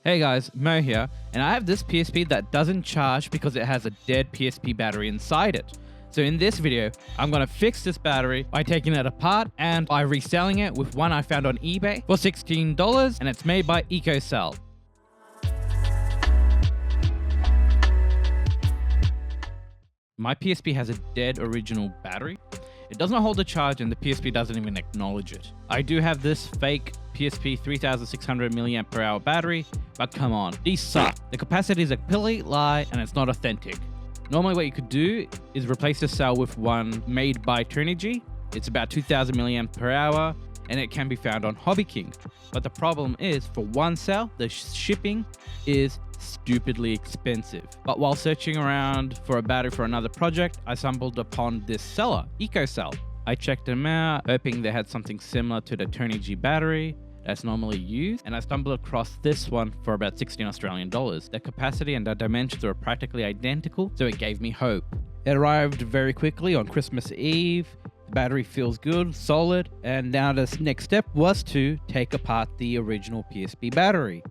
Hey guys, Mo here, and I have this PSP that doesn't charge because it has a dead PSP battery inside it. So in this video, I'm going to fix this battery by taking it apart and by reselling it with one I found on eBay for $16, and it's made by EcoCell. My PSP has a dead original battery. It does not hold a charge and the PSP doesn't even acknowledge it. I do have this fake PSP 3600 mAh battery, but come on, these suck. The capacity is a complete lie and it's not authentic. Normally what you could do is replace the cell with one made by Turnigy. It's about 2000 mAh and it can be found on Hobby King. But the problem is, for one cell, the shipping is stupidly expensive. But while searching around for a battery for another project, I stumbled upon this seller, EcoCell. I checked them out, hoping they had something similar to the Turnigy battery that's normally used, and I stumbled across this one for about 16 Australian dollars. The capacity and the dimensions were practically identical, so it gave me hope. It arrived very quickly on Christmas Eve. The battery feels good, solid, and now the next step was to take apart the original PSP battery.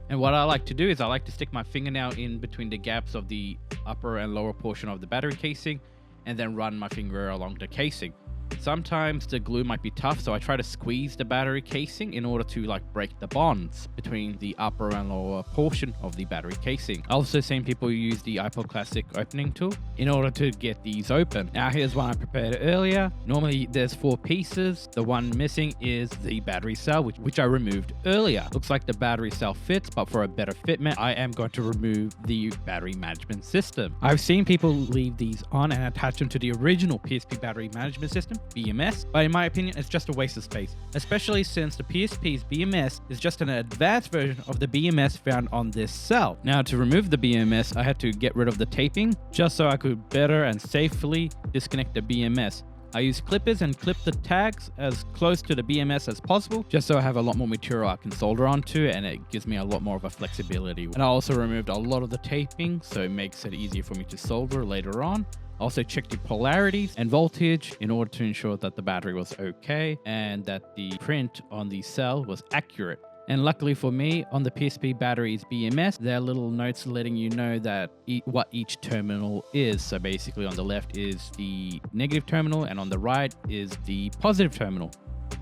And what I like to do is I like to stick my fingernail in between the gaps of the upper and lower portion of the battery casing and then run my finger along the casing. Sometimes the glue might be tough, so I try to squeeze the battery casing in order to break the bonds between the upper and lower portion of the battery casing. I've also seen people use the iPod Classic opening tool in order to get these open. Now here's one I prepared earlier. Normally there's 4 pieces. The one missing is the battery cell, which I removed earlier. Looks like the battery cell fits, but for a better fitment, I am going to remove the battery management system. I've seen people leave these on and attach them to the original PSP battery management system, BMS, but in my opinion it's just a waste of space, especially since the PSP's BMS is just an advanced version of the BMS found on this cell. Now to remove the BMS, I had to get rid of the taping just so I could better and safely disconnect the BMS. I use clippers and clip the tags as close to the BMS as possible, just so I have a lot more material I can solder onto, and it gives me a lot more of a flexibility. And I also removed a lot of the taping, so it makes it easier for me to solder later on. Also checked the polarities and voltage in order to ensure that the battery was okay and that the print on the cell was accurate. And luckily for me, on the PSP battery's BMS, there are little notes letting you know that what each terminal is. So basically on the left is the negative terminal and on the right is the positive terminal.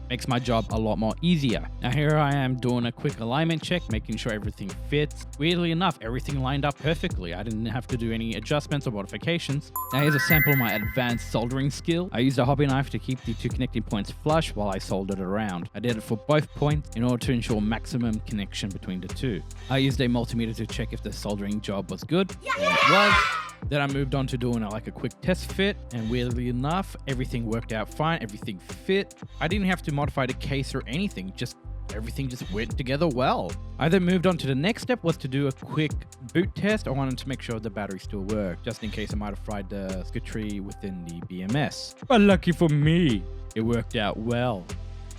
Makes my job a lot more easier. Now here I am doing a quick alignment check, making sure everything fits. Weirdly enough, everything lined up perfectly. I didn't have to do any adjustments or modifications. Now here's a sample of my advanced soldering skill. I used a hobby knife to keep the 2 connecting points flush while I soldered around. I did it for both points in order to ensure maximum connection between the two. I used a multimeter to check if the soldering job was good, and it was. Then I moved on to doing a quick test fit, and weirdly enough, everything worked out fine, everything fit. I didn't have to modify the case or anything, everything just went together well. I then moved on to the next step, was to do a quick boot test. I wanted to make sure the battery still worked, just in case I might have fried the circuitry within the BMS. But lucky for me, it worked out well.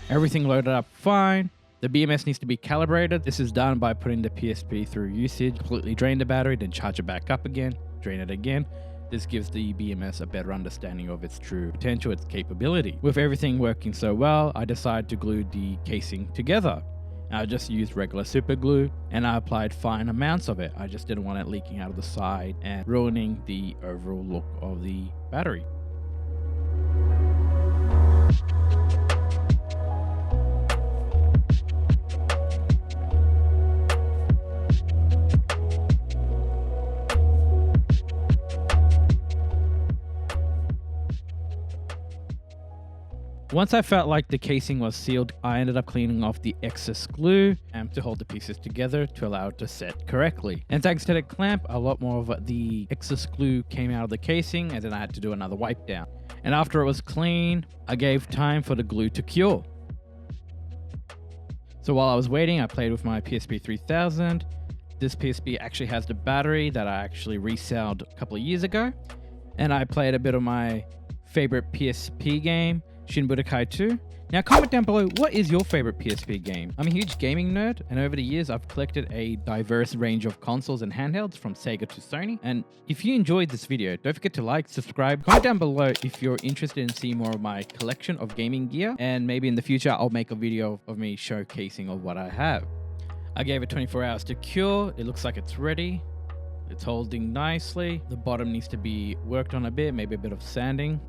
Everything loaded up fine. The BMS needs to be calibrated. This is done by putting the PSP through usage, completely drain the battery, then charge it back up again, drain it again. This gives the BMS a better understanding of its true potential, its capability. With everything working so well, I decided to glue the casing together. I just used regular SuperGlue and I applied fine amounts of it. I just didn't want it leaking out of the side and ruining the overall look of the battery. Once I felt like the casing was sealed, I ended up cleaning off the excess glue to hold the pieces together to allow it to set correctly. And thanks to the clamp, a lot more of the excess glue came out of the casing, and then I had to do another wipe down. And after it was clean, I gave time for the glue to cure. So while I was waiting, I played with my PSP 3000. This PSP actually has the battery that I actually resold a couple of years ago. And I played a bit of my favorite PSP game, Shin Budokai 2. Now comment down below, what is your favorite PSP game? I'm a huge gaming nerd, and over the years I've collected a diverse range of consoles and handhelds from Sega to Sony. And if you enjoyed this video, don't forget to like, subscribe, comment down below if you're interested in seeing more of my collection of gaming gear, and maybe in the future I'll make a video of me showcasing of what I have. I gave it 24 hours to cure. It looks like it's ready. It's holding nicely. The bottom needs to be worked on a bit, maybe a bit of sanding.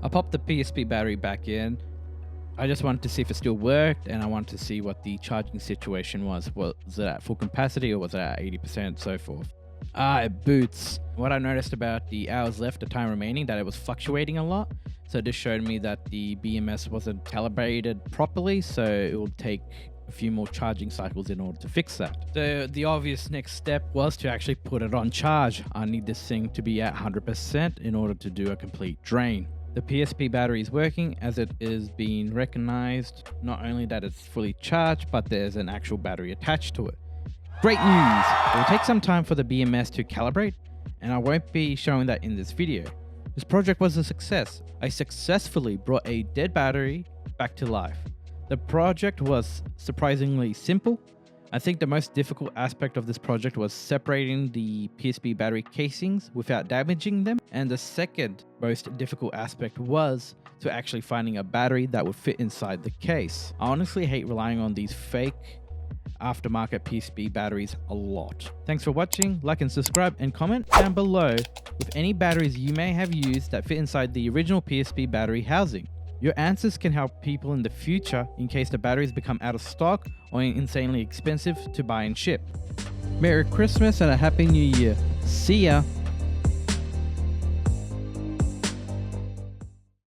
I popped the PSP battery back in. I just wanted to see if it still worked, and I wanted to see what the charging situation was. Was it at full capacity or was it at 80%, so forth? It boots. What I noticed about the hours left, the time remaining, that it was fluctuating a lot. So this showed me that the BMS wasn't calibrated properly, so it will take a few more charging cycles in order to fix that. So the obvious next step was to actually put it on charge. I need this thing to be at 100% in order to do a complete drain. The PSP battery is working, as it is being recognized, not only that it's fully charged, but there's an actual battery attached to it. Great news! It will take some time for the BMS to calibrate, and I won't be showing that in this video. This project was a success. I successfully brought a dead battery back to life. The project was surprisingly simple. I think the most difficult aspect of this project was separating the PSP battery casings without damaging them. And the second most difficult aspect was to actually finding a battery that would fit inside the case. I honestly hate relying on these fake aftermarket PSP batteries a lot. Thanks for watching. Like and subscribe, and comment down below with any batteries you may have used that fit inside the original PSP battery housing. Your answers can help people in the future in case the batteries become out of stock or insanely expensive to buy and ship. Merry Christmas and a Happy New Year. See ya!